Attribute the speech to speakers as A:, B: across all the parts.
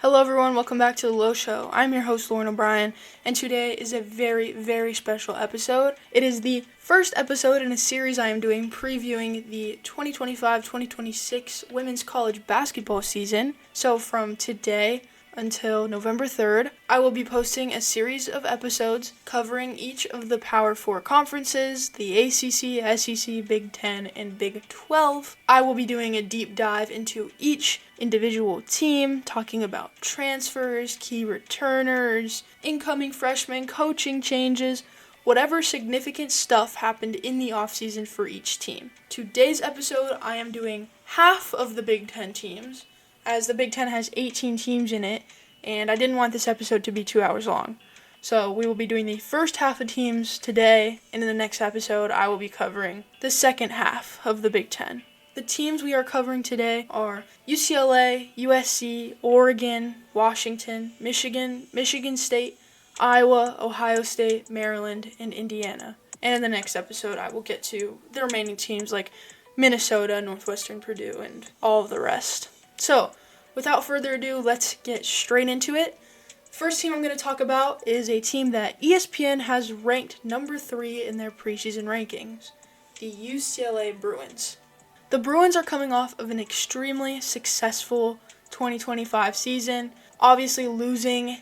A: Hello everyone, welcome back to The Low Show. I'm your host Lauren O'Brien, and today is a very, very special episode. It is the first episode in a series I am doing previewing the 2025-2026 women's college basketball season. So from today until November 3rd, I will be posting a series of episodes covering each of the Power 4 conferences, the ACC, SEC, Big 10, and Big 12. I will be doing a deep dive into each individual team, talking about transfers, key returners, incoming freshmen, coaching changes, whatever significant stuff happened in the offseason for each team. Today's episode, I am doing half of the Big 10 teams, as the Big 10 has 18 teams in it, and I didn't want this episode to be 2 hours long. So we will be doing the first half of teams today, and in the next episode, I will be covering the second half of the Big 10. The teams we are covering today are UCLA, USC, Oregon, Washington, Michigan, Michigan State, Iowa, Ohio State, Maryland, and Indiana. And in the next episode, I will get to the remaining teams like Minnesota, Northwestern, Purdue, and all of the rest. So, without further ado, let's get straight into it. First team I'm going to talk about is a team that ESPN has ranked number 3 in their preseason rankings, the UCLA Bruins. The Bruins are coming off of an extremely successful 2025 season, obviously losing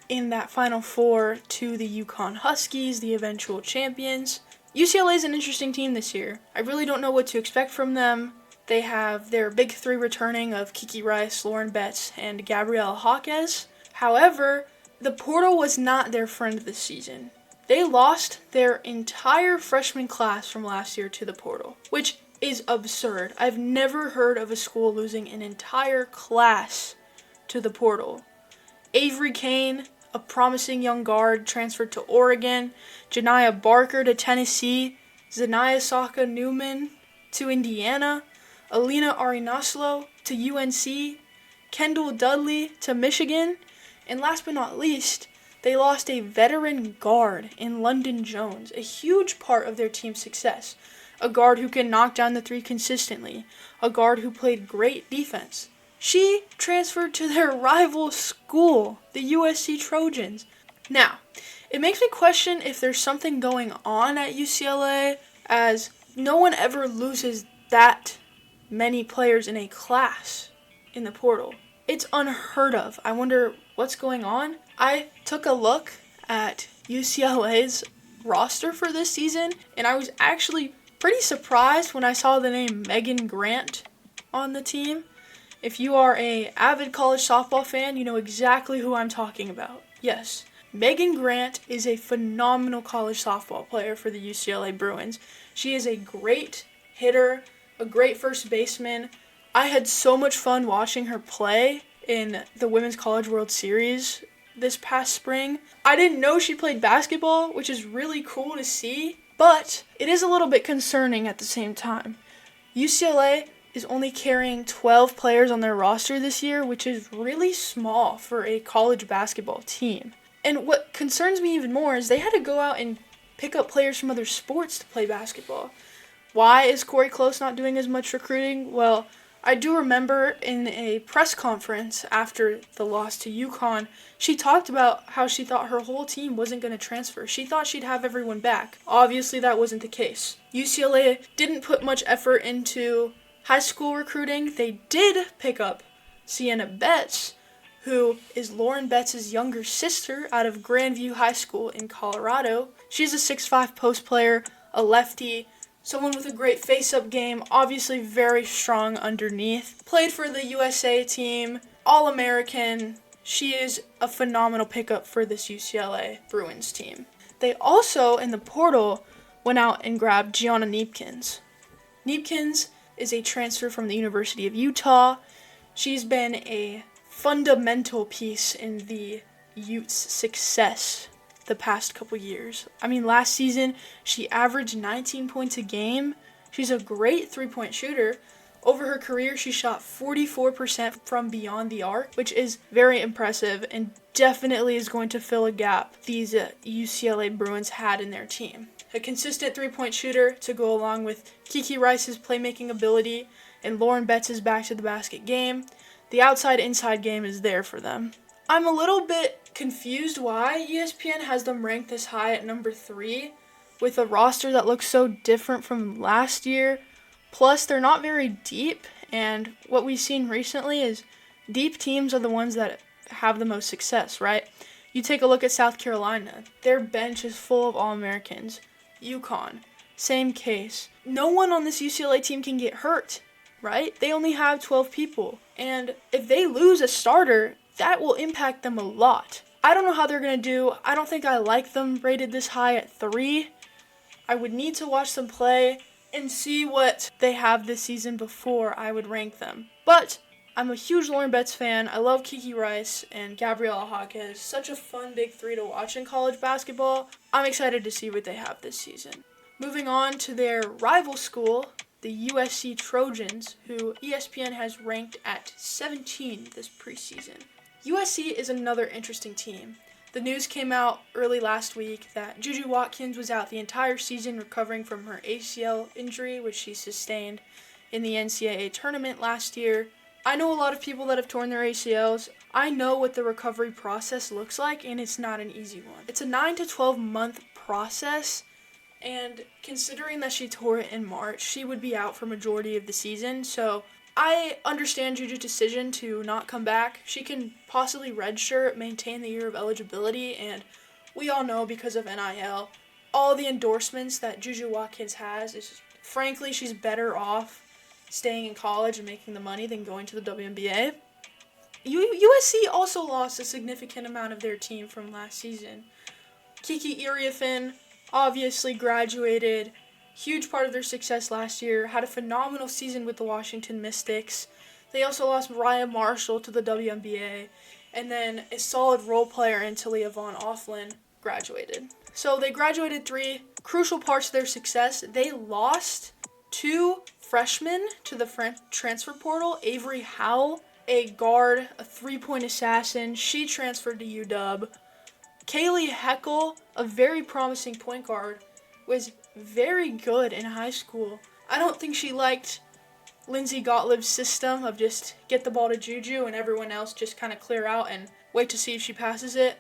A: in that Final Four to the UConn Huskies, the eventual champions. UCLA is an interesting team this year. I really don't know what to expect from them. They have their big 3 returning of Kiki Rice, Lauren Betts, and Gabriella Hawkes. However, the portal was not their friend this season. They lost their entire freshman class from last year to the portal, which is absurd. I've never heard of a school losing an entire class to the portal. Avery Kane, a promising young guard, transferred to Oregon. Janiah Barker to Tennessee. Zanaya Saka-Newman to Indiana. Alina Arinaslo to UNC, Kendall Dudley to Michigan, and last but not least, they lost a veteran guard in London Jones, a huge part of their team's success. A guard who can knock down the 3 consistently, a guard who played great defense. She transferred to their rival school, the USC Trojans. Now, it makes me question if there's something going on at UCLA, as no one ever loses that many players in a class in the portal. It's unheard of. I wonder what's going on. I took a look at UCLA's roster for this season, and I was actually pretty surprised when I saw the name Megan Grant on the team. If you are an avid college softball fan, you know exactly who I'm talking about. Yes, Megan Grant is a phenomenal college softball player for the UCLA Bruins. She is a great hitter, a great first baseman. I had so much fun watching her play in the Women's College World Series this past spring. I didn't know she played basketball, which is really cool to see, but it is a little bit concerning at the same time. UCLA is only carrying 12 players on their roster this year, which is really small for a college basketball team. And what concerns me even more is they had to go out and pick up players from other sports to play basketball. Why is Corey Close not doing as much recruiting? Well, I do remember in a press conference after the loss to UConn, she talked about how she thought her whole team wasn't going to transfer. She thought she'd have everyone back. Obviously, that wasn't the case. UCLA didn't put much effort into high school recruiting. They did pick up Sienna Betts, who is Lauren Betts' younger sister out of Grandview High School in Colorado. She's a 6'5" post player, a lefty, someone with a great face-up game, obviously very strong underneath. Played for the USA team, All-American. She is a phenomenal pickup for this UCLA Bruins team. They also, in the portal, went out and grabbed Gianna Neepkins. Neepkins is a transfer from the University of Utah. She's been a fundamental piece in the Utes' success the past couple years. I mean, last season, she averaged 19 points a game. She's a great three-point shooter. Over her career, she shot 44% from beyond the arc, which is very impressive and definitely is going to fill a gap these UCLA Bruins had in their team. A consistent three-point shooter to go along with Kiki Rice's playmaking ability and Lauren Betts' back-to-the-basket game. the outside-inside game is there for them. I'm a little bit confused why ESPN has them ranked this high at number 3 with a roster that looks so different from last year. Plus, they're not very deep, and what we've seen recently is deep teams are the ones that have the most success, right? You take a look at South Carolina. Their bench is full of All-Americans. UConn, same case. No one on this UCLA team can get hurt, right? They only have 12 people. And if they lose a starter, that will impact them a lot. I don't know how they're going to do. I don't think I like them rated this high at 3. I would need to watch them play and see what they have this season before I would rank them. But I'm a huge Lauren Betts fan. I love Kiki Rice and Gabriela Jaquez. Such a fun big 3 to watch in college basketball. I'm excited to see what they have this season. Moving on to their rival school, the USC Trojans, who ESPN has ranked at 17 this preseason. USC is another interesting team. The news came out early last week that Juju Watkins was out the entire season recovering from her ACL injury, which she sustained in the NCAA tournament last year. I know a lot of people that have torn their ACLs. I know what the recovery process looks like, and it's not an easy one. It's a 9 to 12 month process, and considering that she tore it in March, she would be out for majority of the season, so I understand Juju's decision to not come back. She can possibly redshirt, maintain the year of eligibility, and we all know because of NIL, all the endorsements that Juju Watkins has is, frankly, she's better off staying in college and making the money than going to the WNBA. USC also lost a significant amount of their team from last season. Kiki Iriafen obviously graduated. Huge part of their success last year, had a phenomenal season with the Washington Mystics. They also lost Mariah Marshall to the WNBA, and then a solid role player in Talia Von Offlin graduated. So they graduated 3 crucial parts of their success. They lost 2 freshmen to the transfer portal. Avery Howell, a guard, a 3-point assassin. She transferred to UW. Kaylee Heckel, a very promising point guard, was very good in high school. I don't think she liked Lindsey Gottlieb's system of just get the ball to Juju and everyone else just kind of clear out and wait to see if she passes it.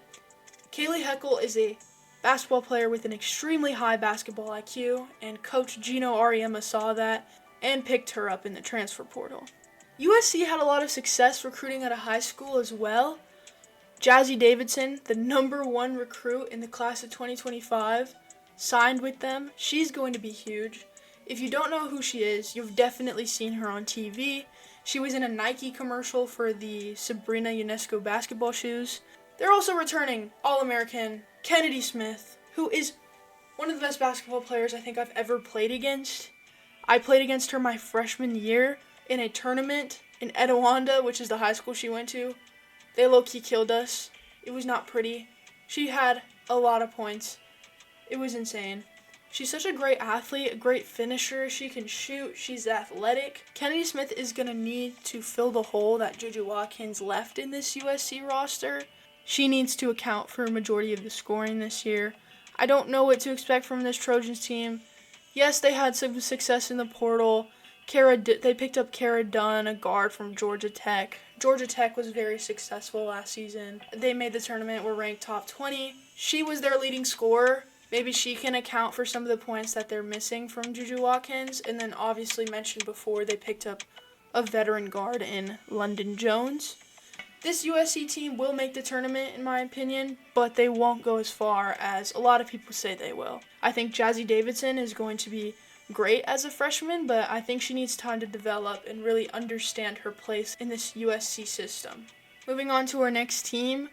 A: Kaylee Heckel is a basketball player with an extremely high basketball IQ, and Coach Gino Auriemma saw that and picked her up in the transfer portal. USC had a lot of success recruiting at a high school as well. Jazzy Davidson, the number 1 recruit in the class of 2025, signed with them. She's going to be huge. If you don't know who she is, you've definitely seen her on TV. She was in a Nike commercial for the Sabrina Ionesco basketball shoes. They're also returning All-American Kennedy Smith, who is one of the best basketball players I think I've ever played against. I played against her my freshman year in a tournament in Etiwanda, which is the high school she went to. They low-key killed us. It was not pretty. She had a lot of points. It was insane. She's such a great athlete, a great finisher. She can shoot. She's athletic. Kennedy Smith is going to need to fill the hole that Juju Watkins left in this USC roster. She needs to account for a majority of the scoring this year. I don't know what to expect from this Trojans team. Yes, they had some success in the portal. They picked up Kara Dunn, a guard from Georgia Tech. Georgia Tech was very successful last season. They made the tournament, were ranked top 20. She was their leading scorer. Maybe she can account for some of the points that they're missing from Juju Watkins. And then obviously mentioned before, they picked up a veteran guard in London Jones. This USC team will make the tournament, in my opinion, but they won't go as far as a lot of people say they will. I think Jazzy Davidson is going to be great as a freshman, but I think she needs time to develop and really understand her place in this USC system. Moving on to our next team,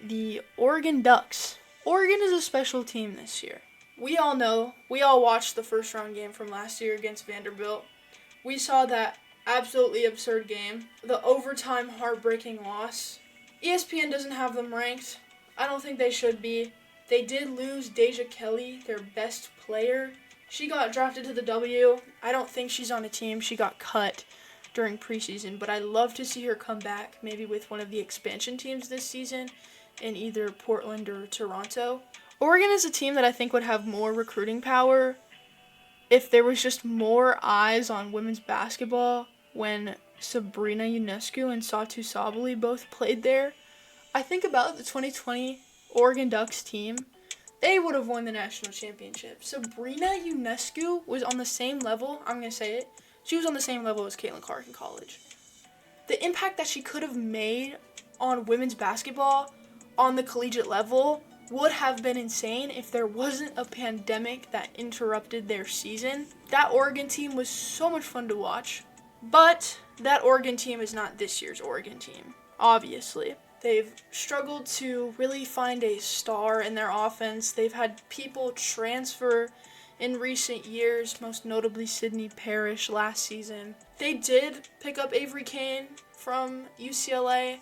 A: the Oregon Ducks. Oregon is a special team this year. We all watched the first round game from last year against Vanderbilt. We saw that absolutely absurd game, the overtime heartbreaking loss. ESPN doesn't have them ranked. I don't think they should be. They did lose Deja Kelly, their best player. She got drafted to the W. I don't think she's on a team. She got cut during preseason, but I'd love to see her come back, maybe with one of the expansion teams this season in either Portland or Toronto. Oregon is a team that I think would have more recruiting power if there was just more eyes on women's basketball when Sabrina Ionescu and Satu Sabali both played there. I think about the 2020 Oregon Ducks team. They would have won the national championship. Sabrina Ionescu was on the same level, I'm going to say it, she was on the same level as Caitlin Clark in college. The impact that she could have made on women's basketball on the collegiate level would have been insane if there wasn't a pandemic that interrupted their season. That Oregon team was so much fun to watch, but that Oregon team is not this year's Oregon team, obviously. They've struggled to really find a star in their offense. They've had people transfer in recent years, most notably Sydney Parrish last season. They did pick up Avery Kane from UCLA,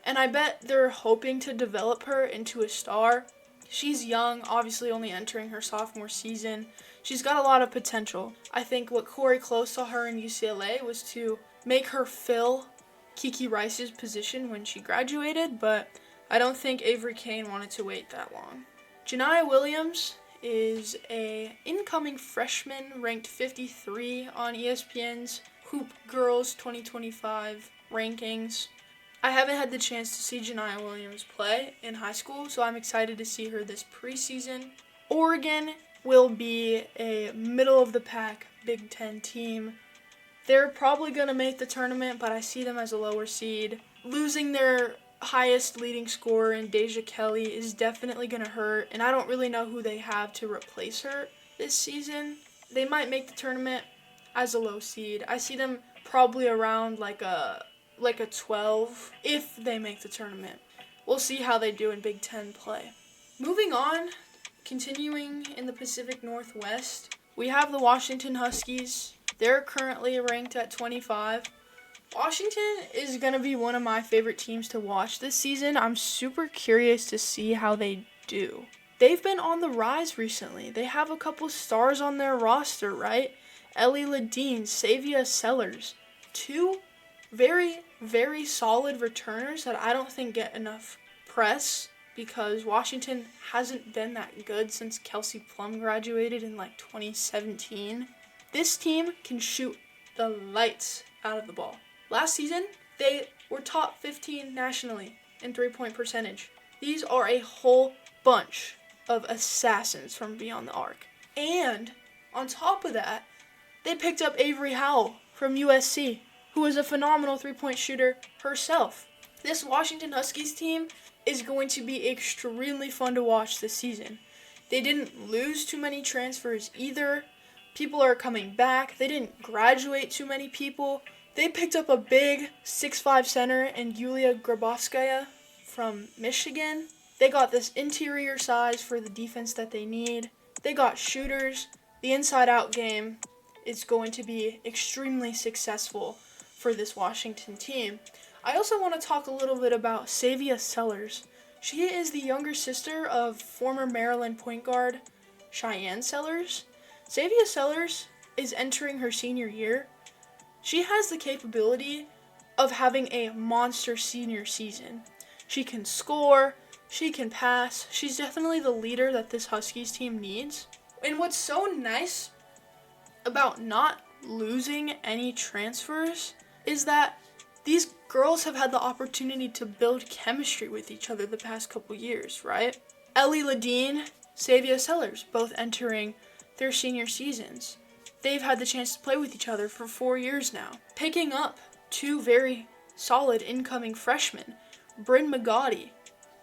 A: and I bet they're hoping to develop her into a star. She's young, obviously only entering her sophomore season. She's got a lot of potential. I think what Corey Close saw her in UCLA was to make her fill Kiki Rice's position when she graduated, but I don't think Avery Kane wanted to wait that long. Janiah Williams is a incoming freshman ranked 53 on ESPN's Hoop Girls 2025 rankings. I haven't had the chance to see Janiah Williams play in high school, so I'm excited to see her this preseason. Oregon will be a middle-of-the-pack Big Ten team. They're probably going to make the tournament, but I see them as a lower seed. Losing their highest leading scorer in Deja Kelly is definitely going to hurt, and I don't really know who they have to replace her this season. They might make the tournament as a low seed. I see them probably around like a 12 if they make the tournament. We'll see how they do in Big Ten play. Moving on, continuing in the Pacific Northwest, we have the Washington Huskies. They're currently ranked at 25. Washington is going to be one of my favorite teams to watch this season. I'm super curious to see how they do. They've been on the rise recently. They have a couple stars on their roster, right? Ellie Ladine, Savia Sellers. Two very, very solid returners that I don't think get enough press because Washington hasn't been that good since Kelsey Plum graduated in 2017. This team can shoot the lights out of the ball. Last season, they were top 15 nationally in three-point percentage. These are a whole bunch of assassins from beyond the arc. And on top of that, they picked up Avery Howell from USC, who is a phenomenal three-point shooter herself. This Washington Huskies team is going to be extremely fun to watch this season. They didn't lose too many transfers either. People are coming back. They didn't graduate too many people. They picked up a big 6'5" center in Yulia Grabovskaya from Michigan. They got this interior size for the defense that they need. They got shooters. The inside-out game is going to be extremely successful for this Washington team. I also want to talk a little bit about Savia Sellers. She is the younger sister of former Maryland point guard Cheyenne Sellers. Savia Sellers is entering her senior year. She has the capability of having a monster senior season. She can score, she can pass. She's definitely the leader that this Huskies team needs. And what's so nice about not losing any transfers is that these girls have had the opportunity to build chemistry with each other the past couple years, right? Ellie Ladine, Savia Sellers, both entering their senior seasons. They've had the chance to play with each other for 4 years now. Picking up two very solid incoming freshmen, Bryn Magotti,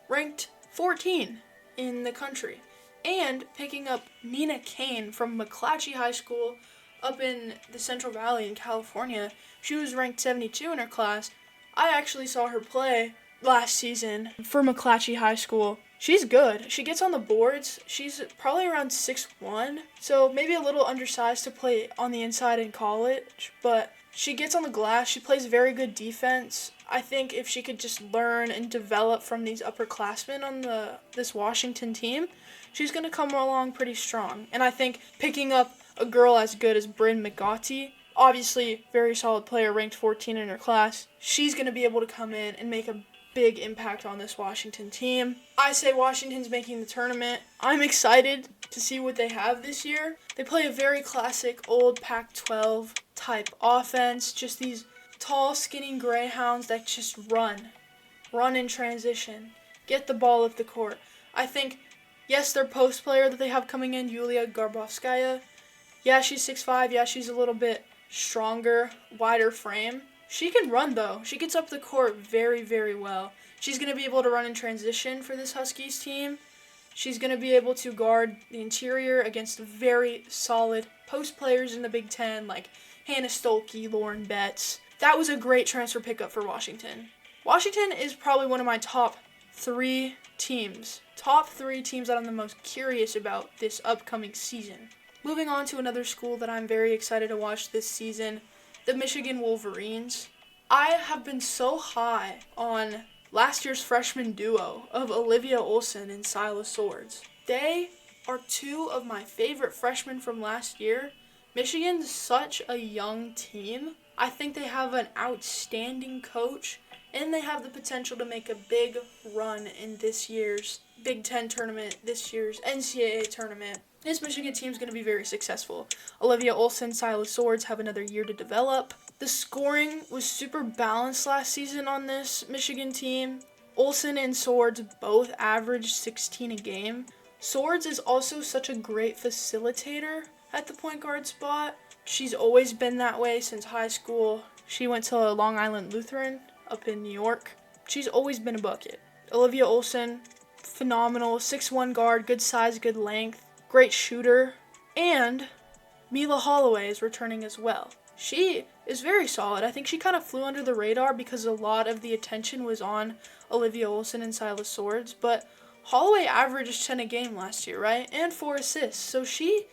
A: ranked 14 in the country, and picking up Nina Kane from McClatchy High School up in the Central Valley in California. She was ranked 72 in her class. I actually saw her play last season for McClatchy High School. She's good. She gets on the boards. She's probably around 6'1", so maybe a little undersized to play on the inside in college, but she gets on the glass. She plays very good defense. I think if she could just learn and develop from these upperclassmen on this Washington team, she's going to come along pretty strong. And I think picking up a girl as good as Bryn Magotti, obviously very solid player, ranked 14 in her class, she's going to be able to come in and make a big impact on this Washington team. I say Washington's making the tournament. I'm excited to see what they have this year. They play a very classic old Pac-12 type offense, just these tall, skinny greyhounds that just run in transition, get the ball up the court. I think, yes, their post player that they have coming in, Yulia Garbovskaya, yeah, she's 6'5", yeah, she's a little bit stronger, wider frame. She can run, though. She gets up the court very, very well. She's going to be able to run in transition for this Huskies team. She's going to be able to guard the interior against very solid post players in the Big Ten, like Hannah Stolke, Lauren Betts. That was a great transfer pickup for Washington. Washington is probably one of my top three teams that I'm the most curious about this upcoming season. Moving on to another school that I'm very excited to watch this season, the Michigan Wolverines. I have been so high on last year's freshman duo of Olivia Olson and Silas Swords. They are two of my favorite freshmen from last year. Michigan's such a young team. I think they have an outstanding coach, and they have the potential to make a big run in this year's Big Ten tournament, this year's NCAA tournament. This Michigan team is going to be very successful. Olivia Olson, Silas Swords have another year to develop. The scoring was super balanced last season on this Michigan team. Olson and Swords both averaged 16 a game. Swords is also such a great facilitator at the point guard spot. She's always been that way since high school. She went to Long Island Lutheran up in New York. She's always been a bucket. Olivia Olson, phenomenal, 6'1" guard, good size, good length, great shooter. And Mila Holloway is returning as well. She is very solid. I think she kind of flew under the radar because a lot of the attention was on Olivia Olson and Silas Swords, but Holloway averaged 10 a game last year, right? And 4 assists. So she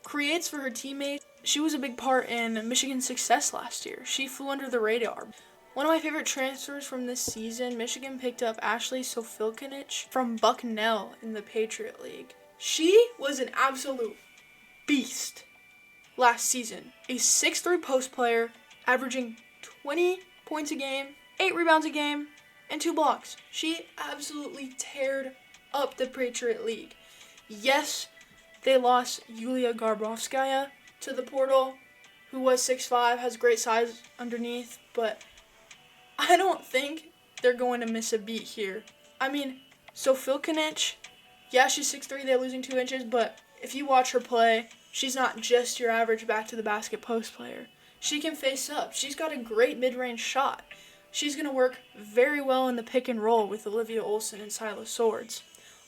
A: creates for her teammates. She was a big part in Michigan's success last year. She flew under the radar. One of my favorite transfers from this season, Michigan picked up Ashley Sofilkinich from Bucknell in the Patriot League. She was an absolute beast last season. A 6'3" post player, averaging 20 points a game, 8 rebounds a game, and 2 blocks. She absolutely teared up the Patriot League. Yes, they lost Yulia Garbovskaya to the portal, who was 6'5", has great size underneath, but I don't think they're going to miss a beat here. I mean, Sofilkinich, yeah, she's 6'3", they're losing 2 inches, but if you watch her play, she's not just your average back-to-the-basket post player. She can face up. She's got a great mid-range shot. She's going to work very well in the pick and roll with Olivia Olson and Silas Swords.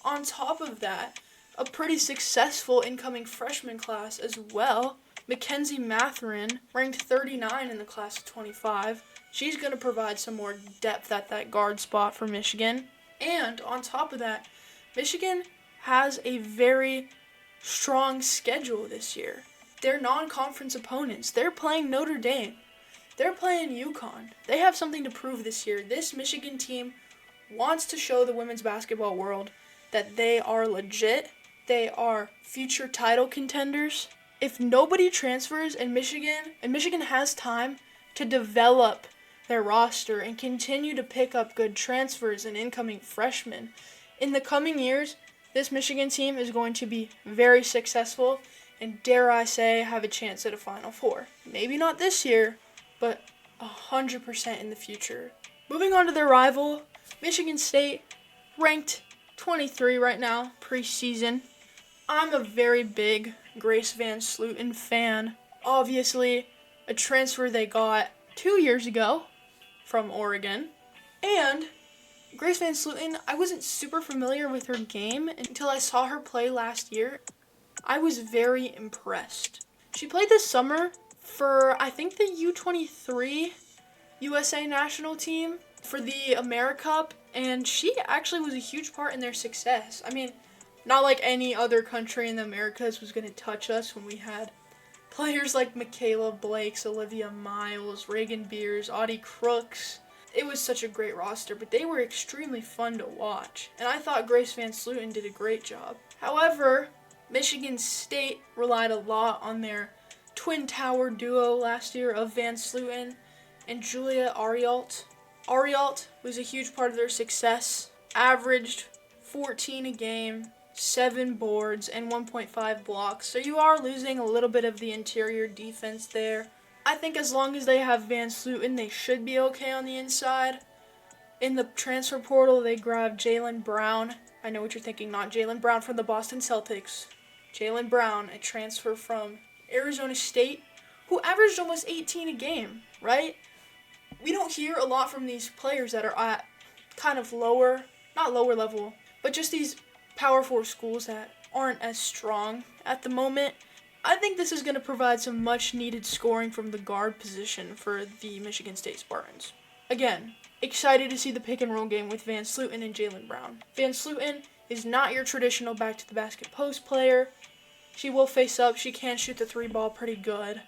A: On top of that, a pretty successful incoming freshman class as well. Mackenzie Matherin, ranked 39 in the class of 25. She's going to provide some more depth at that guard spot for Michigan. And on top of that, Michigan has a very strong schedule this year. Their non-conference opponents, they're playing Notre Dame. They're playing UConn. They have something to prove this year. This Michigan team wants to show the women's basketball world that they are legit. They are future title contenders. If nobody transfers and Michigan has time to develop their roster and continue to pick up good transfers and incoming freshmen, in the coming years, this Michigan team is going to be very successful and, dare I say, have a chance at a Final Four. Maybe not this year, but 100% in the future. Moving on to their rival, Michigan State, ranked 23 right now, preseason. I'm a very big Grace Van Slooten fan. Obviously, a transfer they got 2 years ago from Oregon. And Grace Van Slooten, I wasn't super familiar with her game until I saw her play last year. I was very impressed. She played this summer for, I think, the U23 USA national team for the AmeriCup, and she actually was a huge part in their success. I mean, not like any other country in the Americas was going to touch us when we had players like Michaela Blakes, Olivia Miles, Reagan Beers, Audie Crooks. It was such a great roster, but they were extremely fun to watch, and I thought Grace Van Slooten did a great job. However, Michigan State relied a lot on their twin tower duo last year of Van Slooten and Julia Arialt. Arialt was a huge part of their success, averaged 14 a game, 7 boards, and 1.5 blocks. So you are losing a little bit of the interior defense there. I think as long as they have Van Sluten, they should be okay on the inside. In the transfer portal, they grabbed Jaylen Brown. I know what you're thinking, not Jaylen Brown from the Boston Celtics. Jaylen Brown, a transfer from Arizona State, who averaged almost 18 a game, right? We don't hear a lot from these players that are at kind of not lower level, but just these Power 4 schools that aren't as strong at the moment. I think this is going to provide some much needed scoring from the guard position for the Michigan State Spartans. Again, excited to see the pick and roll game with Van Sluten and Jaylen Brown. Van Sluten is not your traditional back to the basket post player. She will face up. She can shoot the 3 ball pretty good.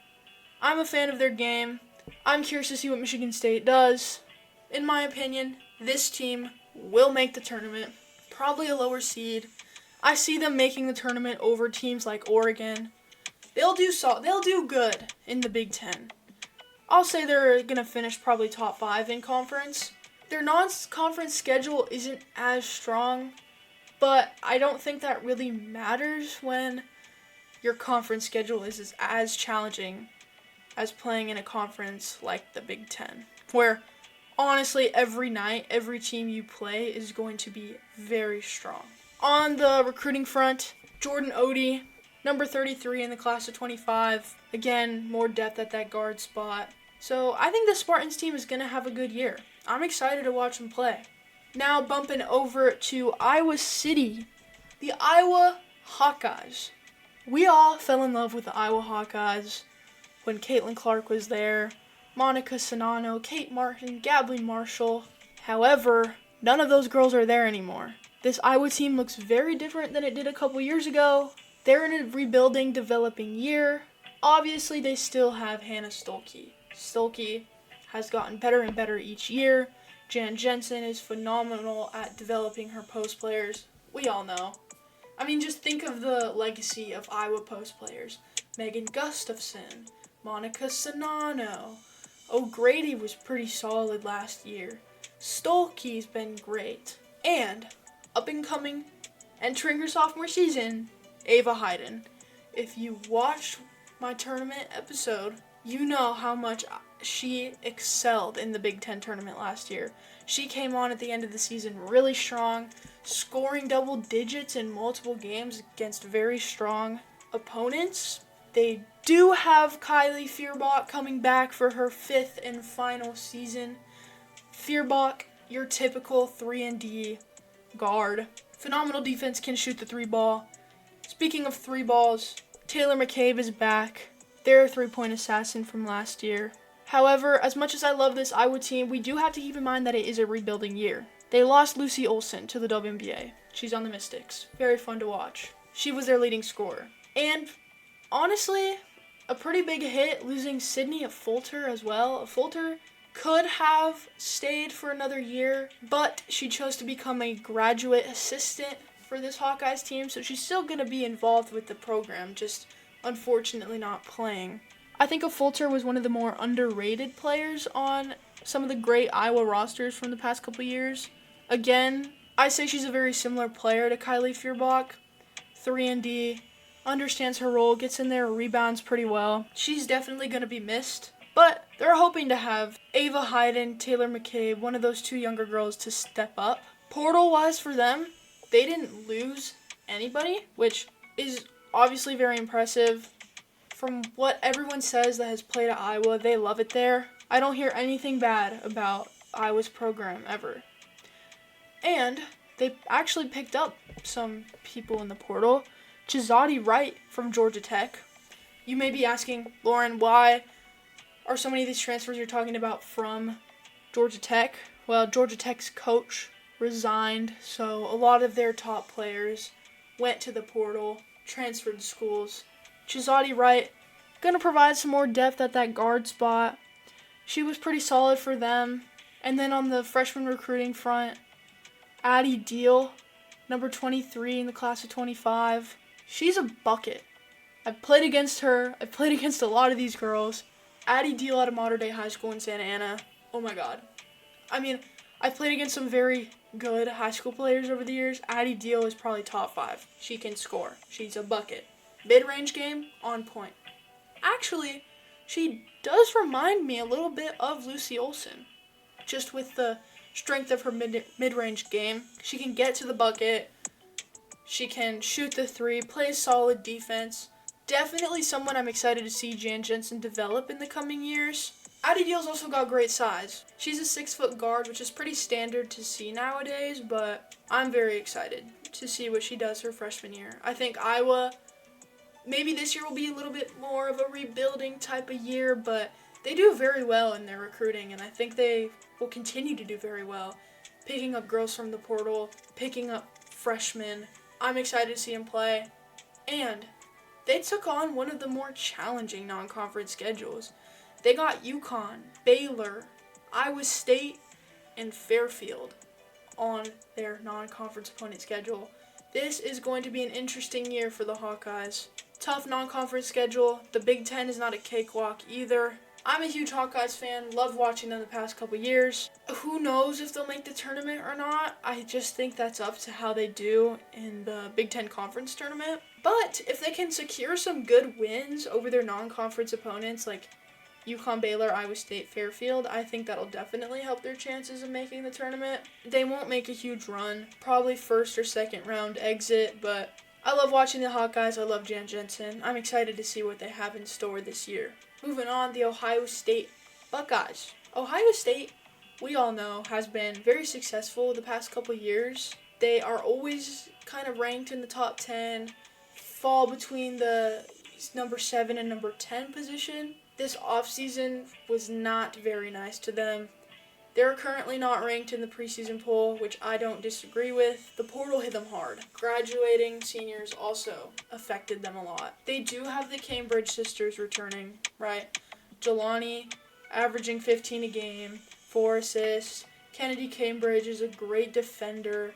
A: I'm a fan of their game. I'm curious to see what Michigan State does. In my opinion, this team will make the tournament. Probably a lower seed. I see them making the tournament over teams like Oregon. They'll do good in the Big Ten. I'll say they're going to finish probably top 5 in conference. Their non-conference schedule isn't as strong, but I don't think that really matters when your conference schedule is as challenging as playing in a conference like the Big Ten, where honestly every night, every team you play is going to be very strong. On the recruiting front, Jordan Odie, number 33 in the class of 25. Again, more depth at that guard spot. So I think the Spartans team is going to have a good year. I'm excited to watch them play. Now bumping over to Iowa City, the Iowa Hawkeyes. We all fell in love with the Iowa Hawkeyes when Caitlin Clark was there, Monica Sonano, Kate Martin, Gabbly Marshall. However, none of those girls are there anymore. This Iowa team looks very different than it did a couple years ago. They're in a rebuilding, developing year. Obviously, they still have Hannah Stolke. Stolke has gotten better and better each year. Jan Jensen is phenomenal at developing her post players. We all know. I mean, just think of the legacy of Iowa post players. Megan Gustafson, Monica Sonano. O'Grady was pretty solid last year. Stolke's been great. And, up and coming, entering her sophomore season, Ava Hayden. If you watched my tournament episode, you know how much she excelled in the Big Ten tournament last year. She came on at the end of the season really strong, scoring double digits in multiple games against very strong opponents. They do have Kylie Feuerbach coming back for her 5th and final season. Feuerbach, your typical 3-and-D guard. Phenomenal defense, can shoot the 3 ball. Speaking of 3 balls, Taylor McCabe is back. They're a 3-point assassin from last year. However, as much as I love this Iowa team, we do have to keep in mind that it is a rebuilding year. They lost Lucy Olson to the WNBA. She's on the Mystics. Very fun to watch. She was their leading scorer. And honestly, a pretty big hit losing Sydney Fulter as well. Fulter could have stayed for another year, but she chose to become a graduate assistant for this Hawkeyes team, so she's still going to be involved with the program, just unfortunately not playing. I think Fulter was one of the more underrated players on some of the great Iowa rosters from the past couple years. Again, I say she's a very similar player to Kylie Feuerbach. 3-and-D, understands her role, gets in there, rebounds pretty well. She's definitely going to be missed, but they're hoping to have Ava Hayden, Taylor McCabe, one of those 2 younger girls to step up. Portal-wise for them, they didn't lose anybody, which is obviously very impressive. From what everyone says that has played at Iowa, they love it there. I don't hear anything bad about Iowa's program ever. And they actually picked up some people in the portal. Chizadi Wright from Georgia Tech. You may be asking, Lauren, why are so many of these transfers you're talking about from Georgia Tech? Well, Georgia Tech's coach resigned, so a lot of their top players went to the portal, transferred schools. Chizadi Wright, going to provide some more depth at that guard spot. She was pretty solid for them. And then on the freshman recruiting front, Addie Deal, number 23 in the class of 25. She's a bucket. I've played against her. I've played against a lot of these girls. Addie Deal out of Mater Dei High School in Santa Ana. Oh my god. I mean, I've played against some very good high school players over the years. Addie Deal is probably top 5. She can score. She's a bucket. Mid-range game, on point. Actually, She does remind me a little bit of Lucy Olson, just with the strength of her mid-range game. She can get to the bucket. She can shoot the three, play solid defense. Definitely someone I'm excited to see Jan Jensen develop in the coming years. Addie Deal's also got great size. She's a 6-foot guard, which is pretty standard to see nowadays, but I'm very excited to see what she does her freshman year. I think Iowa, maybe this year will be a little bit more of a rebuilding type of year, but they do very well in their recruiting, and I think they will continue to do very well, picking up girls from the portal, picking up freshmen. I'm excited to see them play, and they took on one of the more challenging non-conference schedules. They got UConn, Baylor, Iowa State, and Fairfield on their non-conference opponent schedule. This is going to be an interesting year for the Hawkeyes. Tough non-conference schedule. The Big Ten is not a cakewalk either. I'm a huge Hawkeyes fan, love watching them the past couple years. Who knows if they'll make the tournament or not? I just think that's up to how they do in the Big Ten Conference tournament. But if they can secure some good wins over their non-conference opponents like UConn, Baylor, Iowa State, Fairfield, I think that'll definitely help their chances of making the tournament. They won't make a huge run, probably first or second round exit, but I love watching the Hawkeyes. I love Jan Jensen. I'm excited to see what they have in store this year. Moving on, the Ohio State Buckeyes. Ohio State, we all know, has been very successful the past couple years. They are always kind of ranked in the top 10, fall between the number 7 and number 10 position. This offseason was not very nice to them. They're currently not ranked in the preseason poll, which I don't disagree with. The portal hit them hard. Graduating seniors also affected them a lot. They do have the Cambridge sisters returning, right? Jelani averaging 15 a game, 4 assists. Kennedy Cambridge is a great defender.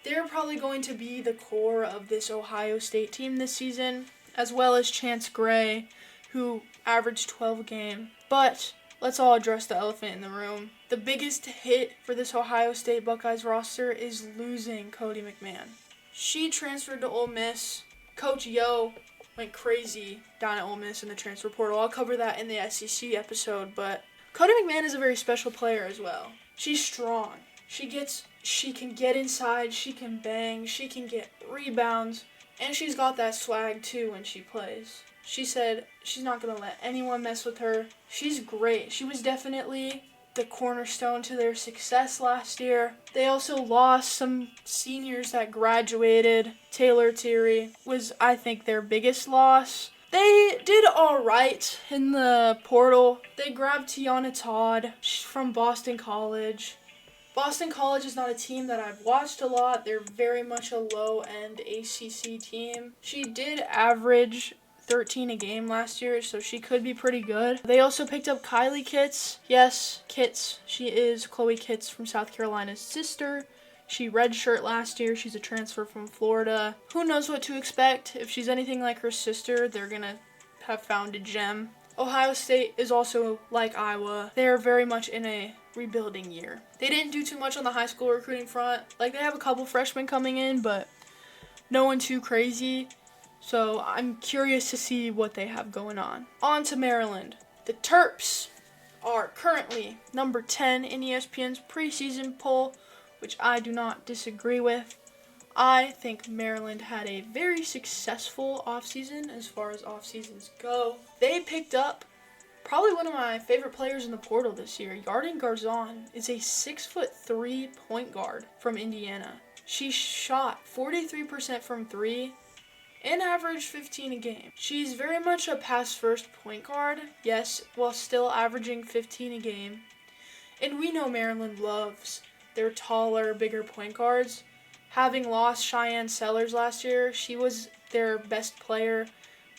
A: They're probably going to be the core of this Ohio State team this season, as well as Chance Gray, who averaged 12 a game. But let's all address the elephant in the room. The biggest hit for this Ohio State Buckeyes roster is losing Cody McMahon. She transferred to Ole Miss. Coach Yo went crazy down at Ole Miss in the transfer portal. I'll cover that in the SEC episode, but Cody McMahon is a very special player as well. She's strong. She can get inside, she can bang, she can get rebounds, and she's got that swag too when she plays. She said she's not going to let anyone mess with her. She's great. She was definitely the cornerstone to their success last year. They also lost some seniors that graduated. Taylor Thierry was, I think, their biggest loss. They did all right in the portal. They grabbed Tiana Todd from Boston College. Boston College is not a team that I've watched a lot. They're very much a low-end ACC team. She did average 13 a game last year, so she could be pretty good. They also picked up Kylie Kitts. Yes, Kitts. She is Chloe Kitts from South Carolina's sister. She redshirt last year. She's a transfer from Florida. Who knows what to expect? If she's anything like her sister, they're going to have found a gem. Ohio State is also like Iowa. They're very much in a rebuilding year. They didn't do too much on the high school recruiting front. Like, they have a couple freshmen coming in, but no one too crazy. So I'm curious to see what they have going on. On to Maryland. The Terps are currently number 10 in ESPN's preseason poll, which I do not disagree with. I think Maryland had a very successful offseason as far as offseasons go. They picked up probably one of my favorite players in the portal this year. Yarden Garzon is a 6'3" point guard from Indiana. She shot 43% from 3 and averaged 15 a game. She's very much a pass-first point guard, yes, while still averaging 15 a game. And we know Maryland loves their taller, bigger point guards. Having lost Cheyenne Sellers last year, she was their best player.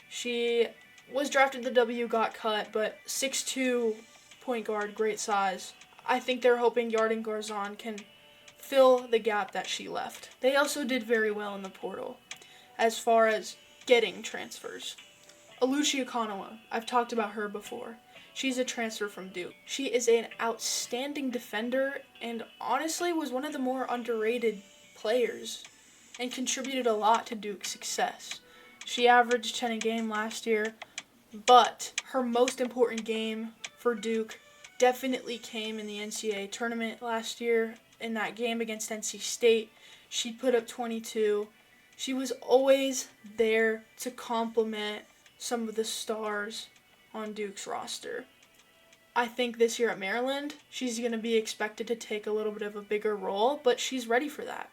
A: She was drafted the W, got cut, but 6'2" point guard, great size. I think they're hoping Yarden Garzon can fill the gap that she left. They also did very well in the portal as far as getting transfers. Alucia Konawa, I've talked about her before. She's a transfer from Duke. She is an outstanding defender and honestly was one of the more underrated players and contributed a lot to Duke's success. She averaged 10 a game last year, But her most important game for Duke definitely came in the NCAA tournament last year. In that game against NC State, she put up 22. She was always there to complement some of the stars on Duke's roster. I think this year at Maryland, she's going to be expected to take a little bit of a bigger role, but she's ready for that.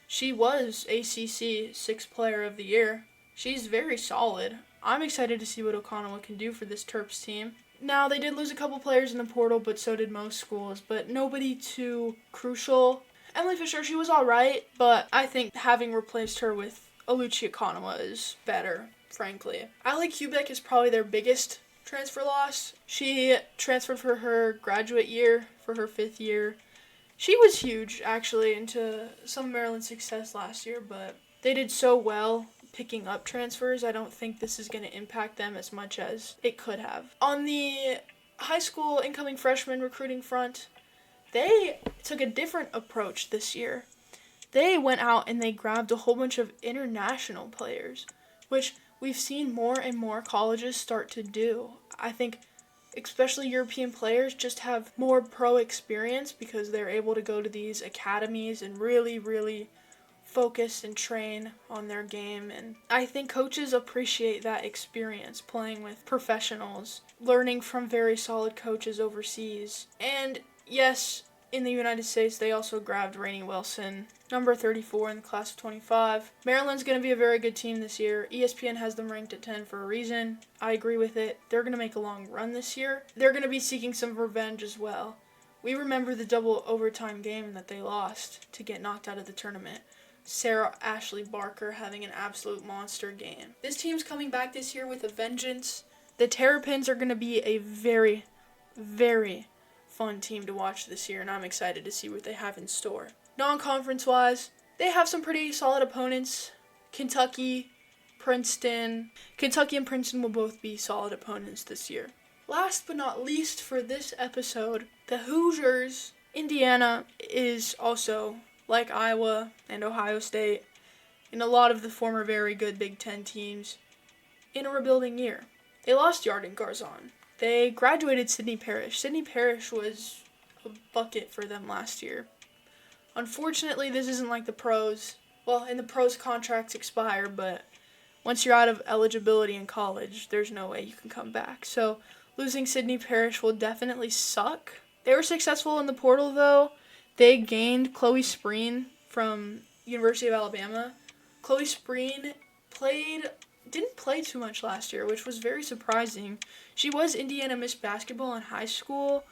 A: She was ACC Sixth Player of the Year. She's very solid. I'm excited to see what Okonowa can do for this Terps team. Now, they did lose a couple players in the portal, but so did most schools, but nobody too crucial. Emily Fisher, she was alright, but I think having replaced her with Oluchi Okonowa is better, frankly. Allie Kubik is probably their biggest transfer loss. She transferred for her graduate year, for her 5th year. She was huge, actually, into some of Maryland's success last year, but they did so well picking up transfers. I don't think this is going to impact them as much as it could have. On the high school incoming freshman recruiting front, they took a different approach this year. They went out and they grabbed a whole bunch of international players, which we've seen more and more colleges start to do. I think especially European players just have more pro experience because they're able to go to these academies and really focus and train on their game. And I think coaches appreciate that experience, playing with professionals, learning from very solid coaches overseas. And yes, in the United States, they also grabbed Rainey Wilson, number 34 in the class of 25. Maryland's going to be a very good team this year. ESPN has them ranked at 10 for a reason. I agree with it. They're going to make a long run this year. They're going to be seeking some revenge as well. We remember the double overtime game that they lost to get knocked out of the tournament. Sarah Ashley Barker having an absolute monster game. This team's coming back this year with a vengeance. The Terrapins are going to be a very fun team to watch this year, and I'm excited to see what they have in store. Non-conference wise, they have some pretty solid opponents. Kentucky and Princeton will both be solid opponents this year. Last but not least for this episode, the Hoosiers. Indiana is also, like Iowa and Ohio State, and a lot of the former very good Big Ten teams, in a rebuilding year. They lost Yarden Garzon. They graduated Sydney Parrish. Sydney Parrish was a bucket for them last year. Unfortunately, this isn't like the pros. Well, in the pros, contracts expire, but once you're out of eligibility in college, there's no way you can come back. So losing Sydney Parrish will definitely suck. They were successful in the portal, though. They gained Chloe Spreen from University of Alabama. Chloe Spreen didn't play too much last year, which was very surprising. She was Indiana Miss Basketball in high school.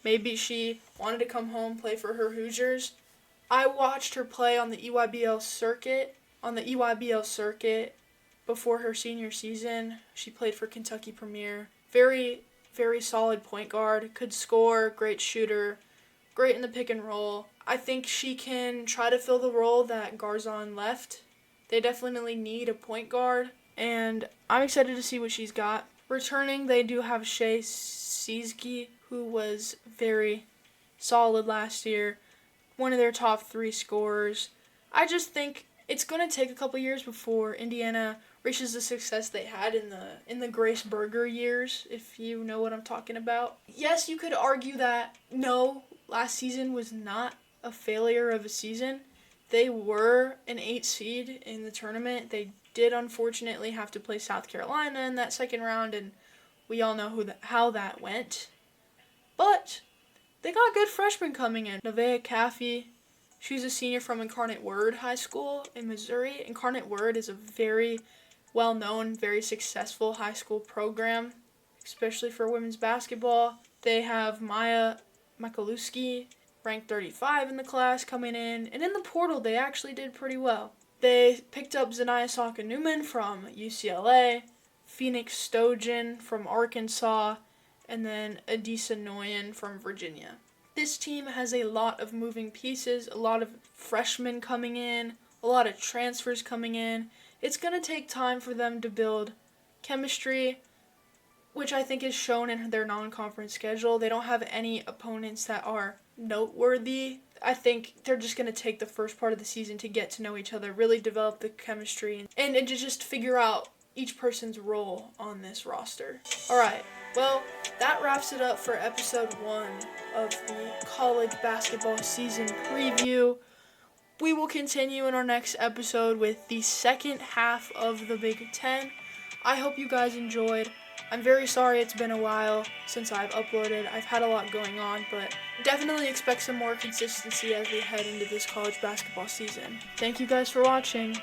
A: Maybe she wanted to come home, play for her Hoosiers. I watched her play on the EYBL circuit before her senior season. She played for Kentucky Premier. Very solid point guard, could score, great shooter, great in the pick and roll. I think she can try to fill the role that Garzon left. They definitely need a point guard, and I'm excited to see what she's got. Returning, they do have Shea Ciesky, who was very solid last year, one of their top 3 scorers. I just think it's going to take a couple years before Indiana reaches the success they had in the Grace Berger years, if you know what I'm talking about. Yes, you could argue that no, last season was not a failure of a season. They were an 8 seed in the tournament. They did unfortunately have to play South Carolina in that second round, and we all know how that went. But they got good freshmen coming in. Nevaeh Caffey, she's a senior from Incarnate Word High School in Missouri. Incarnate Word is a very well-known, very successful high school program, especially for women's basketball. They have Maya Mikaluski, ranked 35 in the class, coming in. And in the portal, they actually did pretty well. They picked up Zanaya Saka-Newman from UCLA, Phoenix Stojan from Arkansas, and then Adisa Noyan from Virginia. This team has a lot of moving pieces, a lot of freshmen coming in, a lot of transfers coming in. It's going to take time for them to build chemistry, which I think is shown in their non-conference schedule. They don't have any opponents that are noteworthy. I think they're just going to take the first part of the season to get to know each other, really develop the chemistry, and to just figure out, each person's role on this roster. Alright, well, that wraps it up for episode 1 of the college basketball season preview. We will continue in our next episode with the second half of the Big Ten. I hope you guys enjoyed. I'm very sorry it's been a while since I've uploaded. I've had a lot going on, but definitely expect some more consistency as we head into this college basketball season. Thank you guys for watching.